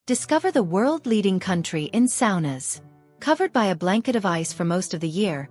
Discover the world-leading country in saunas. Covered by a blanket of ice for most of the year,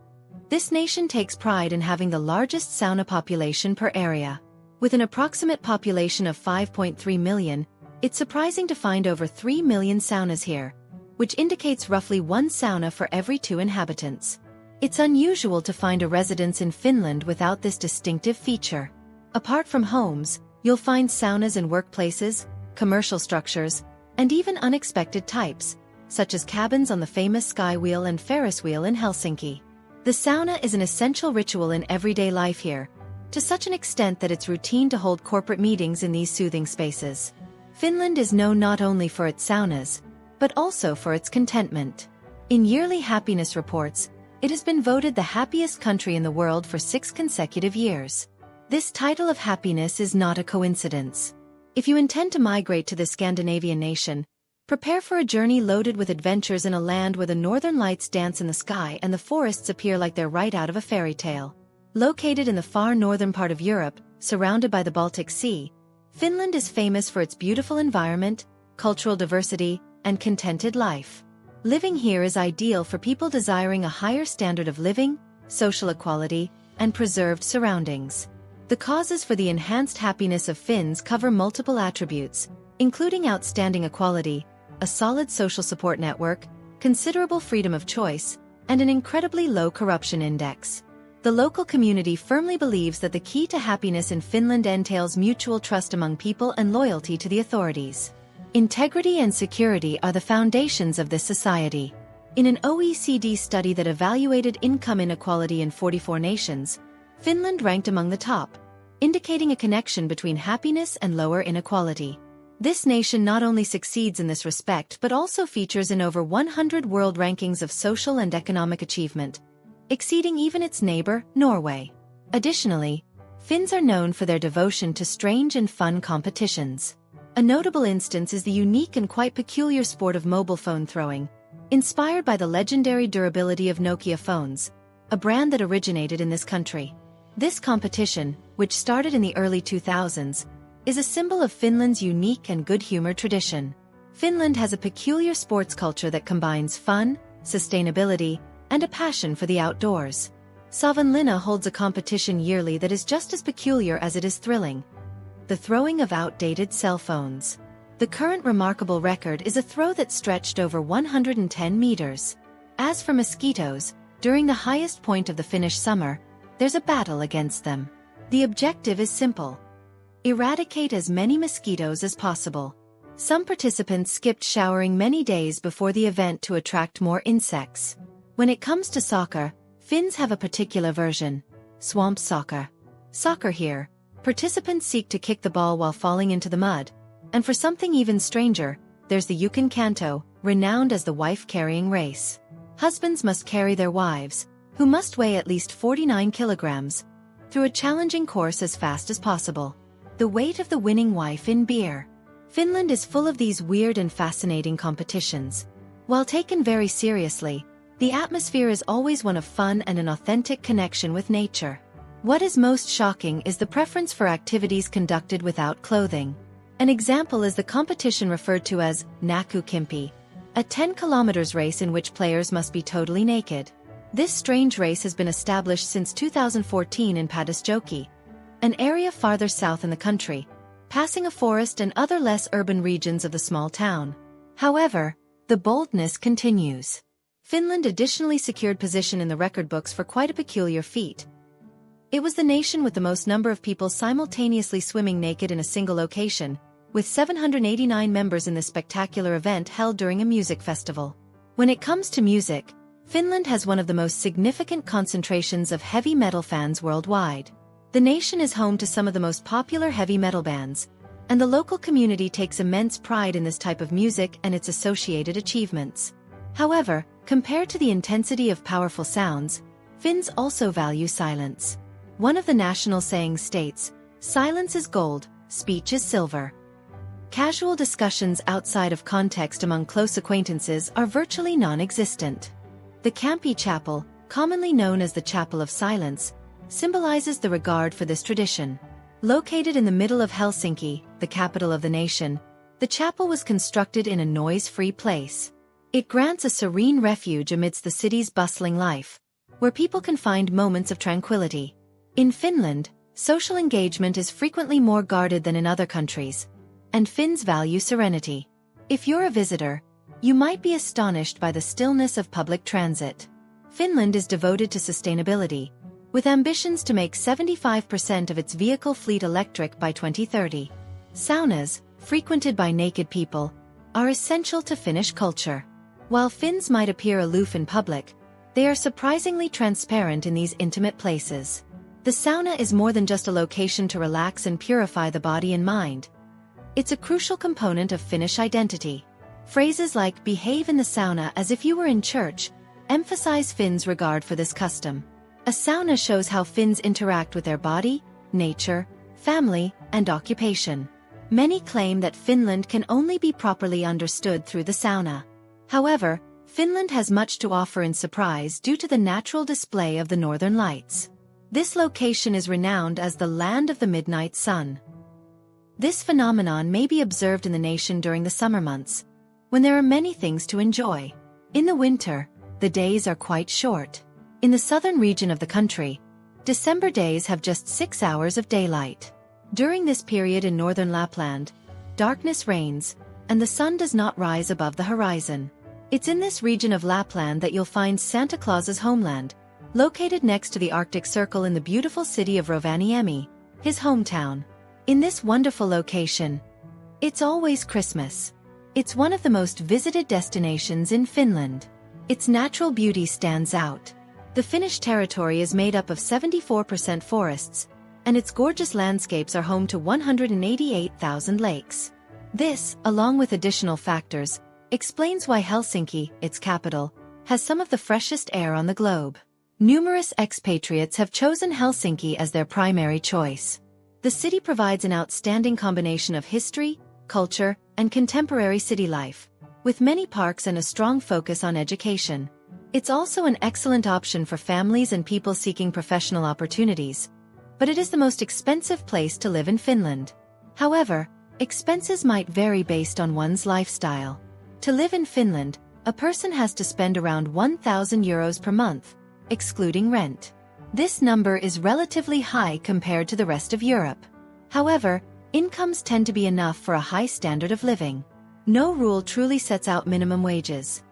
this nation takes pride in having the largest sauna population per area. With an approximate population of 5.3 million, it's surprising to find over 3 million saunas here, which indicates roughly one sauna for every 2 inhabitants. It's unusual to find a residence in Finland without this distinctive feature. Apart from homes, you'll find saunas in workplaces, commercial structures, and even unexpected types, such as cabins on the famous SkyWheel and Ferris wheel in Helsinki. The sauna is an essential ritual in everyday life here, to such an extent that it's routine to hold corporate meetings in these soothing spaces. Finland is known not only for its saunas, but also for its contentment. In yearly happiness reports, it has been voted the happiest country in the world for 6 consecutive years. This title of happiness is not a coincidence. If you intend to migrate to this Scandinavian nation, prepare for a journey loaded with adventures in a land where the northern lights dance in the sky and the forests appear like they're right out of a fairy tale. Located in the far northern part of Europe, surrounded by the Baltic Sea, Finland is famous for its beautiful environment, cultural diversity, and contented life. Living here is ideal for people desiring a higher standard of living, social equality, and preserved surroundings. The causes for the enhanced happiness of Finns cover multiple attributes, including outstanding equality, a solid social support network, considerable freedom of choice, and an incredibly low corruption index. The local community firmly believes that the key to happiness in Finland entails mutual trust among people and loyalty to the authorities. Integrity and security are the foundations of this society. In an OECD study that evaluated income inequality in 44 nations, Finland ranked among the top, indicating a connection between happiness and lower inequality. This nation not only succeeds in this respect but also features in over 100 world rankings of social and economic achievement, exceeding even its neighbor, Norway. Additionally, Finns are known for their devotion to strange and fun competitions. A notable instance is the unique and quite peculiar sport of mobile phone throwing, inspired by the legendary durability of Nokia phones, a brand that originated in this country. This competition, which started in the early 2000s, is a symbol of Finland's unique and good-humored tradition. Finland has a peculiar sports culture that combines fun, sustainability, and a passion for the outdoors. Savonlinna holds a competition yearly that is just as peculiar as it is thrilling: the throwing of outdated cell phones. The current remarkable record is a throw that stretched over 110 meters. As for mosquitoes, during the highest point of the Finnish summer, there's a battle against them. The objective is simple: eradicate as many mosquitoes as possible. Some participants skipped showering many days before the event to attract more insects. When it comes to soccer, Finns have a particular version: swamp soccer. Soccer here, participants seek to kick the ball while falling into the mud, and for something even stranger, there's the Jukenkanto, renowned as the wife-carrying race. Husbands must carry their wives, who must weigh at least 49 kilograms, through a challenging course as fast as possible. The weight of the winning wife in beer. Finland is full of these weird and fascinating competitions. While taken very seriously, the atmosphere is always one of fun and an authentic connection with nature. What is most shocking is the preference for activities conducted without clothing. An example is the competition referred to as Nakukimpi, a 10 kilometers race in which players must be totally naked. This strange race has been established since 2014 in Padasjoki, an area farther south in the country, passing a forest and other less urban regions of the small town. However, the boldness continues. Finland additionally secured position in the record books for quite a peculiar feat. It was the nation with the most number of people simultaneously swimming naked in a single location, with 789 members in this spectacular event held during a music festival. When it comes to music, Finland has one of the most significant concentrations of heavy metal fans worldwide. The nation is home to some of the most popular heavy metal bands, and the local community takes immense pride in this type of music and its associated achievements. However, compared to the intensity of powerful sounds, Finns also value silence. One of the national sayings states, "Silence is gold, speech is silver." Casual discussions outside of context among close acquaintances are virtually non-existent. The Kamppi Chapel, commonly known as the Chapel of Silence, symbolizes the regard for this tradition. Located in the middle of Helsinki, the capital of the nation, The chapel was constructed in a noise-free place. It grants a serene refuge amidst the city's bustling life, where people can find moments of tranquility. In Finland, social engagement is frequently more guarded than in other countries, and Finns value serenity. If you're a visitor, you might be astonished by the stillness of public transit. Finland is devoted to sustainability, with ambitions to make 75% of its vehicle fleet electric by 2030. Saunas, frequented by naked people, are essential to Finnish culture. While Finns might appear aloof in public, they are surprisingly transparent in these intimate places. The sauna is more than just a location to relax and purify the body and mind. It's a crucial component of Finnish identity. Phrases like "behave in the sauna as if you were in church" emphasize Finns' regard for this custom. A sauna shows how Finns interact with their body, nature, family, and occupation. Many claim that Finland can only be properly understood through the sauna. However, Finland has much to offer in surprise due to the natural display of the northern lights. This location is renowned as the land of the midnight sun. This phenomenon may be observed in the nation during the summer months, when there are many things to enjoy. In the winter, the days are quite short. In the southern region of the country, December days have just 6 hours of daylight. During this period in northern Lapland, darkness reigns, and the sun does not rise above the horizon. It's in this region of Lapland that you'll find Santa Claus's homeland, located next to the Arctic Circle in the beautiful city of Rovaniemi, his hometown. In this wonderful location, it's always Christmas. It's one of the most visited destinations in Finland. Its natural beauty stands out. The Finnish territory is made up of 74% forests, and its gorgeous landscapes are home to 188,000 lakes. This, along with additional factors, explains why Helsinki, its capital, has some of the freshest air on the globe. Numerous expatriates have chosen Helsinki as their primary choice. The city provides an outstanding combination of history, culture, and contemporary city life, with many parks and a strong focus on education. It's also an excellent option for families and people seeking professional opportunities, but it is the most expensive place to live in Finland. However, expenses might vary based on one's lifestyle. To live in Finland, a person has to spend around 1,000 euros per month, excluding rent. This number is relatively high compared to the rest of Europe. However, incomes tend to be enough for a high standard of living. No rule truly sets out minimum wages.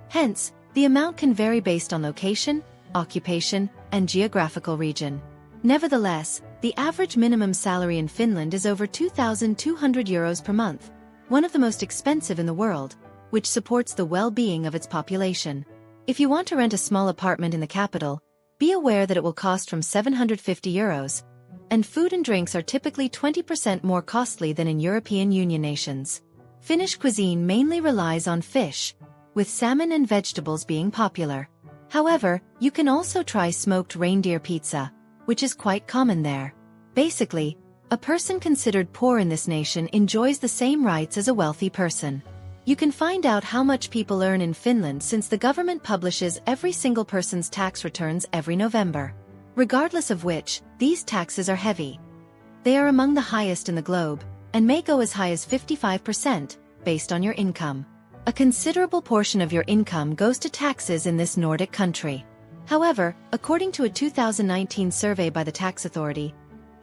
Hence, the amount can vary based on location, occupation, and geographical region. Nevertheless, the average minimum salary in Finland is over 2,200 euros per month, one of the most expensive in the world, which supports the well-being of its population. If you want to rent a small apartment in the capital, be aware that it will cost from 750 euros, and food and drinks are typically 20% more costly than in European Union nations. Finnish cuisine mainly relies on fish, with salmon and vegetables being popular. However, you can also try smoked reindeer pizza, which is quite common there. Basically, a person considered poor in this nation enjoys the same rights as a wealthy person. You can find out how much people earn in Finland since the government publishes every single person's tax returns every November. Regardless of which, these taxes are heavy. They are among the highest in the globe, and may go as high as 55%, based on your income. A considerable portion of your income goes to taxes in this Nordic country. However, according to a 2019 survey by the tax authority,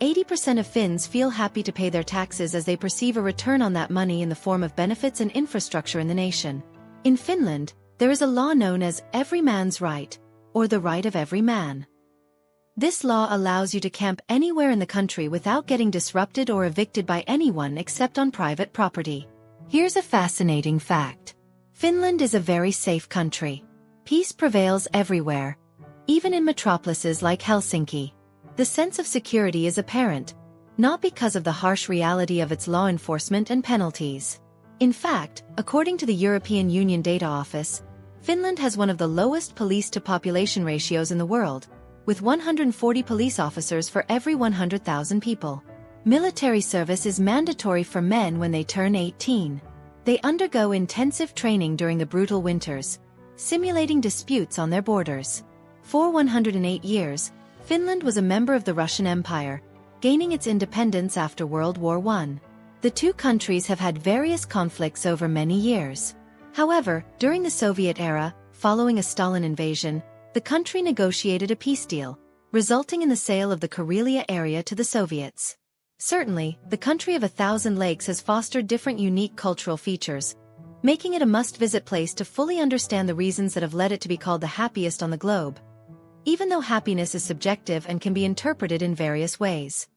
80% of Finns feel happy to pay their taxes as they perceive a return on that money in the form of benefits and infrastructure in the nation. In Finland, there is a law known as every man's right, or the right of every man. This law allows you to camp anywhere in the country without getting disrupted or evicted by anyone except on private property. Here's a fascinating fact. Finland is a very safe country. Peace prevails everywhere, even in metropolises like Helsinki. The sense of security is apparent, not because of the harsh reality of its law enforcement and penalties. In fact, according to the European Union Data Office, Finland has one of the lowest police-to-population ratios in the world, with 140 police officers for every 100,000 people. Military service is mandatory for men when they turn 18. They undergo intensive training during the brutal winters, simulating disputes on their borders. For 108 years, Finland was a member of the Russian Empire, gaining its independence after World War I. The two countries have had various conflicts over many years. However, during the Soviet era, following a Stalin invasion, the country negotiated a peace deal, resulting in the sale of the Karelia area to the Soviets. Certainly, the country of 1,000 lakes has fostered different unique cultural features, making it a must-visit place to fully understand the reasons that have led it to be called the happiest on the globe. Even though happiness is subjective and can be interpreted in various ways.